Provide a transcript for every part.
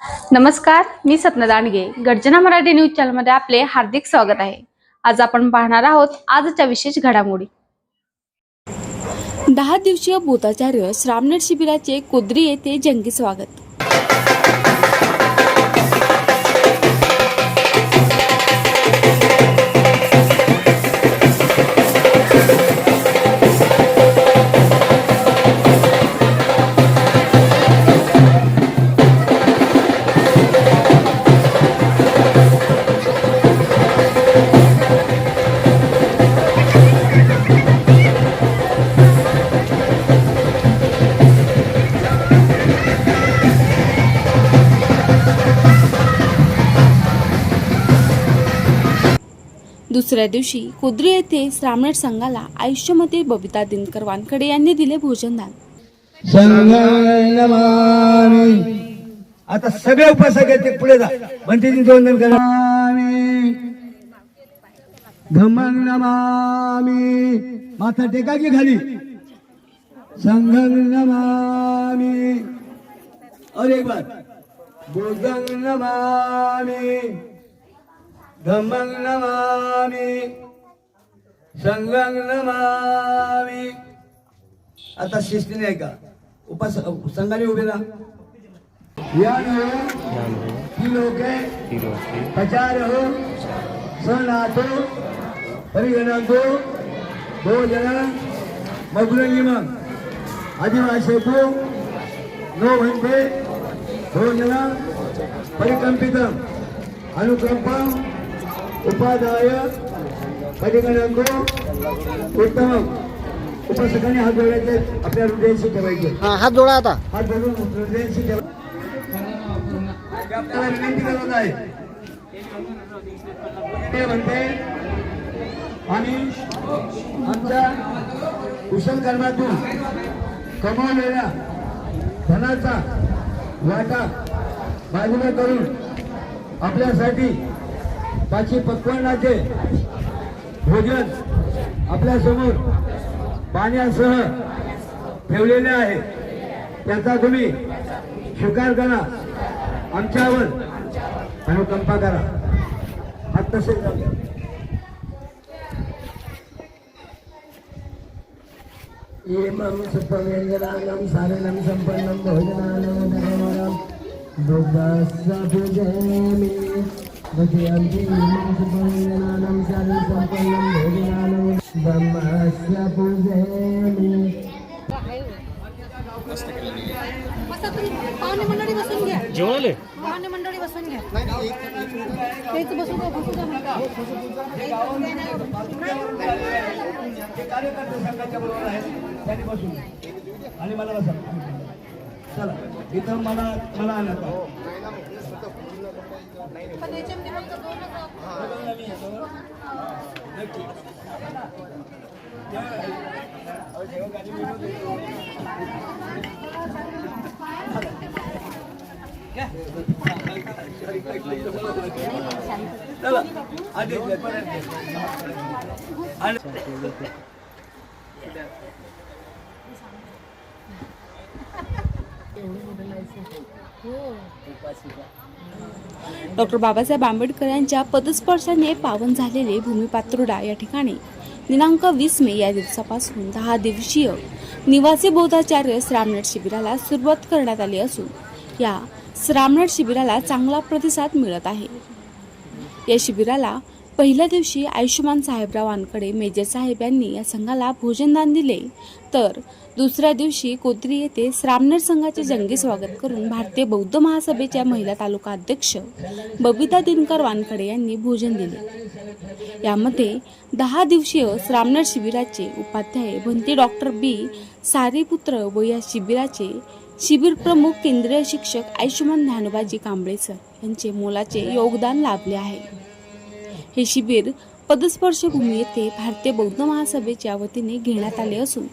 नमस्कार, मी सपना दांडगे. गर्जना मराठी न्यूज चॅनलमध्ये आपले हार्दिक स्वागत आहे. आज आपण पाहणार आहोत आजच्या विशेष घडामोडी. 10 दिवसीय भूताचार्य श्रामनेर शिबिराचे कोद्री येथे जंगी स्वागत. दुसऱ्या दिवशी कोद्री येथे श्रामनेर संघाला आयुष्यमती बबिता दिनकर वानखडे यांनी दिले भोजनदान. संगनमामि. आता सगळे उपासक आहेत ते पुढे जा. म्हणते वंदन करा. धम्मं नमामि. माथा टेका की खाली. संघं नमामि. और एक बार बुद्धं नमामि. धम्मं नमामि. संघं नमामि. आता शिस्तीने ऐका. संघाने उभे राहा. लोके पचारो सनातो परिगणतो भोजन मग्ननिमं आदिवासेको नो भन्ते भोजन परिकंपितं अनुकंपं उपादाय परिगणको उत्तमं. उपासकांनी हात जोडायचे, आपल्या हृदयाशी ठेवायचे. हात जोडा. आता हात जोडून हृदयाशी ठेवा. आपल्याला विनंती करत आहे ते म्हणते आम्ही आमच्या कुशल कर्मातून कमावलेल्या धनाचा वाटा बाजूला करून आपल्यासाठी पाची पक्वान्नाचे भोजन आपल्या समोर पाण्यासह ठेवलेले आहे. त्याचा तुम्ही स्वीकार करा. आमच्यावर अनुकंपा करा. हात तसे एवं सुपव्यंजनानं सारणं संपन्नं भोजनानं दुग्धस्य पूजयामि. भजयन्ति सुपव्यंजनानं सारणं संपन्नं भोजनानं ब्रह्मस्य पूजयामि. पाहुणे मंडळी बसून घ्या. जेवले पाहुणे मंडळी बसून घ्या. तेच बसून घ्या. कार्यकर्ते संघाच्या बरोबर आहेत त्यांनी बसून आणि मला बसा. चला इथं मला आणत पण याच्यामध्ये फक्त दोनच चला आधी डॉक्टर बाबासाहेब आंबेडकर यांच्या पदस्पर्शाने पावन झालेले भूमिपात्रोडा या ठिकाणी दिनांक 20 मे या दिवसापासून 10 दिवसीय निवासी बौद्धाचार्य श्रामनेर शिबिराला सुरुवात करण्यात आली असून या श्रामनेर शिबिराला चांगला प्रतिसाद मिळत आहे. या शिबिराला पहिल्या दिवशी आयुष्यमान साहेबराव वानखडे मेजर साहेब यांनी या संघाला भोजनदान दिले, तर दुसऱ्या दिवशी कोद्री येथे श्रामनेर संघाचे जंगी स्वागत करून भारतीय बौद्ध महासभेच्या महिला तालुका अध्यक्ष बबिता दिनकर वानखडे यांनी भोजन दिले. यामध्ये 10 दिवसीय श्रामनेर शिबिराचे उपाध्याय भंती डॉक्टर बी सारीपुत्र व या शिबिराचे शिबिर प्रमुख केंद्रीय शिक्षक आयुष्यमान ज्ञानोबाजी कांबळे सर यांचे मोलाचे योगदान लाभले आहे. हे शिबिर पदस्पर्श भूमी येथे भारतीय बौद्ध महासभेच्या वतीने घेण्यात आले असून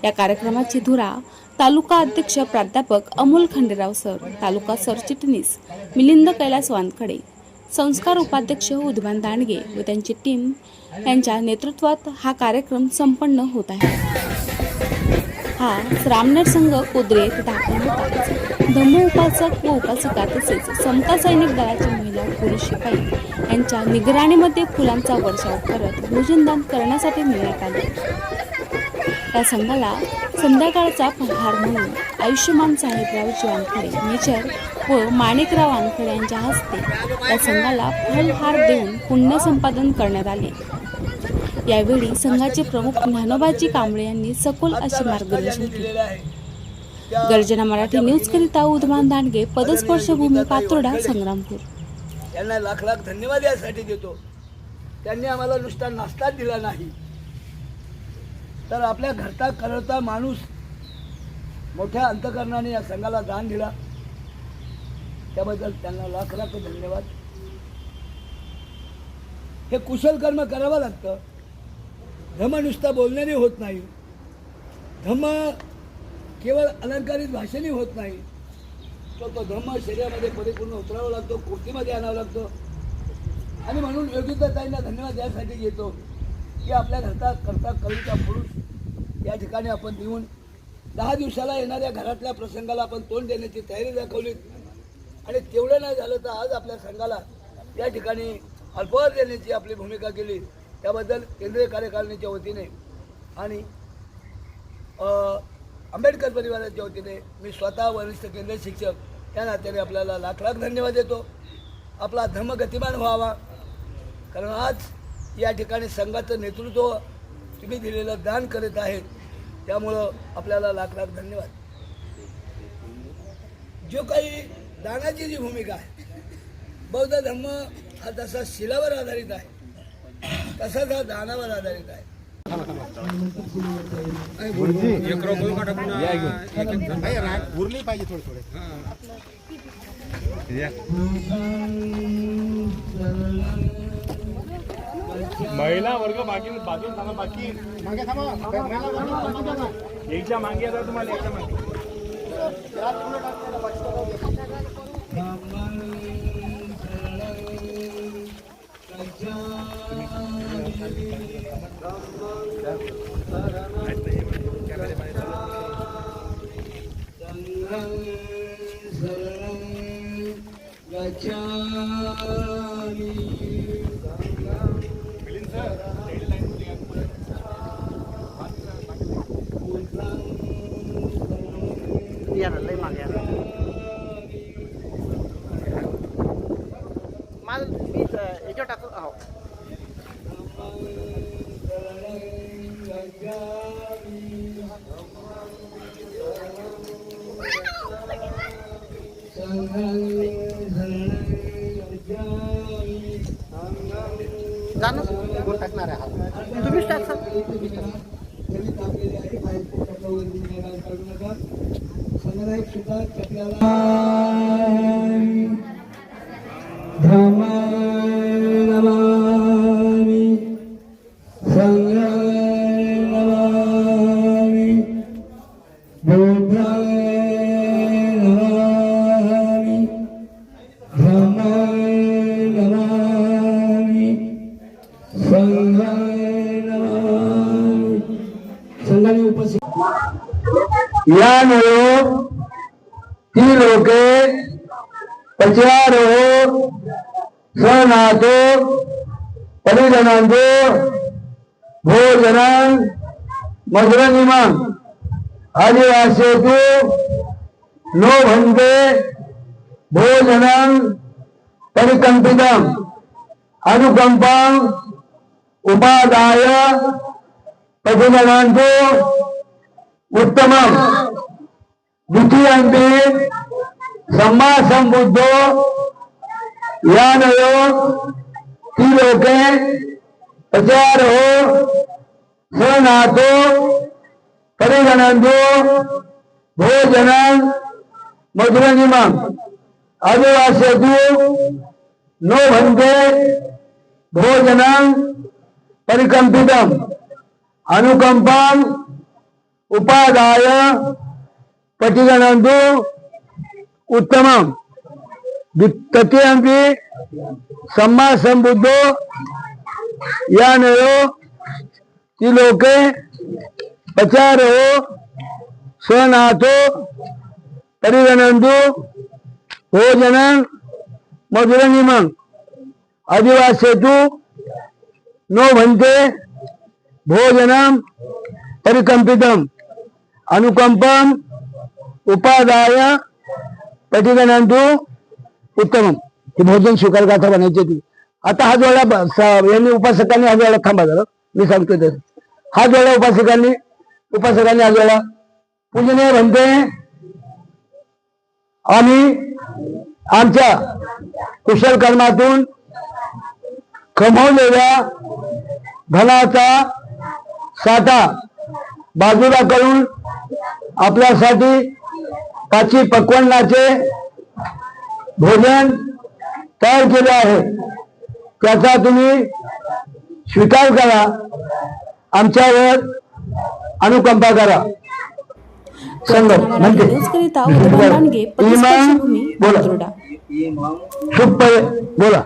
या कार्यक्रमाची धुरा तालुका अध्यक्ष प्राध्यापक अमोल खंडेराव सर, तालुका सरचिटणीस मिलिंद कैलास वानखडे, संस्कार उपाध्यक्ष उद्भान दांडगे व त्यांची टीम यांच्या नेतृत्वात हा कार्यक्रम संपन्न होत आहे. हा श्रामनेर संघ कोद्रे येथे दाखल होता. धम्मोपासक व उपासिका तसेच समता सैनिक दलाच्या महिला पुरुष शिपाई यांच्या निगराणीमध्ये फुलांचा वर्षाव करत भोजनदान करण्यासाठी नेण्यात आले। या संघाला संध्याकाळचा फराळ म्हणून आयुष्यमान साहेबराव वानखडे मेजर व माणिकराव वानखडे यांच्या हस्ते या संघाला फलहार देऊन पुण्य संपादन करण्यात आले। यावेळी संघाचे प्रमुख ज्ञानोबाजी कांबळे यांनी सखोल असे मार्गदर्शन केले। गर्जना मराठी न्यूज करिता उद्मान दांडगे, पदस्पर्श भूमी पातोडा, संग्रामपूर। त्यांना लाख लाख धन्यवाद यासाठी देतो। त्यांनी आम्हाला नुसता नाश्ता दिला नाही, तर आपल्या घरचा करता माणूस मोठ्या अंतकरणाने या संघाला दान दिला, त्याबद्दल त्यांना लाख लाख धन्यवाद। हे कुशल कर्म करावं लागतं। धम्म नुसता बोलण्याने होत नाही, धम्म केवळ अलंकारित भाषेने होत नाही, तो धम्म शरीरामध्ये परिपूर्ण उतरावा लागतो, कृतीमध्ये आणावा लागतो। आणि म्हणून योगिताताईंना धन्यवाद यासाठी देतो की आपल्या घरचा करता कवीचा पुरुष या ठिकाणी आपण देऊन 10 दिवसाला येणाऱ्या घरातल्या प्रसंगाला आपण तोंड देण्याची तयारी दाखवली। आणि तेवढं नाही झालं तर आज आपल्या संघाला या ठिकाणी अल्पहार देण्याची आपली भूमिका केली, त्याबद्दल केंद्रीय कार्यकारिणीच्या वतीने आणि आंबेडकर परिवाराच्या वतीने मी स्वतः वरिष्ठ केंद्रीय शिक्षक या नात्याने आपल्याला लाख लाख धन्यवाद देतो। आपला धर्म गतिमान व्हावा, कारण आज या ठिकाणी संघाचं नेतृत्व तुम्ही दिलेलं दान करत आहेत, त्यामुळं आपल्याला लाख लाख धन्यवाद। जो काही दानाची जी भूमिका आहे, बौद्ध धर्म हा तसा शिलावर आधारित आहे, तसाच हा दानावर आधारित आहे। उरली पाहिजे थोडे थोडे। महिला वर्ग बाकी बाजून थांबा, बाकी मागे थांबा, एकच्या मागे आता तुम्हाला एकच्या मागे लय मागे माझं मी याच्यावर टाकू। हो जाणं कोण टाकणार आहे? तुम्हीच टाकसाल। संग्राहिक सुद्धा आपल्याला धर्माय नमामि, संघाय नमामि, बुद्धाय नमामि, धर्माय नमामि, संघाय नमामि। संघाने उपस्थित या नयो ती लोके पचारो सनातो परिजनांतो भोजनां मधुरनिमां आदिवासेतु नो भन्ते भोजनां परिकल्पितं अनुकंपां उपादाय परिजनांतो उत्तमं द्वितीयंपि सम्मा संबुद्धो यानयो ती लोके प्रचारो सनातो परिगणन्तो भोजनं मधुरनिमं आदिवासेतु नो भन्ते भोजनं परिकल्पितं अनुकंपां उपादाय पटिगणन्तु उत्तमं तृतीयंपि सम्मा संबुद्धो यानयो ती लोके पचारो स्वनातो परिगणन्तु भोजनं मधुरनिमं आदिवासेतु नो भन्ते भोजनं परिकम्पितम् अनुकंपम उपादाय परिगणन्तु उत्तमम. ही भोजन स्वीकार गाथा बनायची ती. आता हा जोडा यांनी उपासकांनी हा जोडा थांबा जरा मी सांगतो ते. हा जोडा उपासकांनी हा जोडा पूजनीय म्हणते आम्ही आमच्या कुशल कर्मातून कमवलेल्या धनाचा साठा बाजूला करून आपल्यासाठी पाची पक्वान्नाचे भोजन तयार केले आहे. त्याचा तुम्ही स्वीकार करा, आमच्यावर अनुकंपा करा. म्हणते उद्भवन लांडगे, पतस्पर्श भूमी, बोला पात्रोडा. बोला.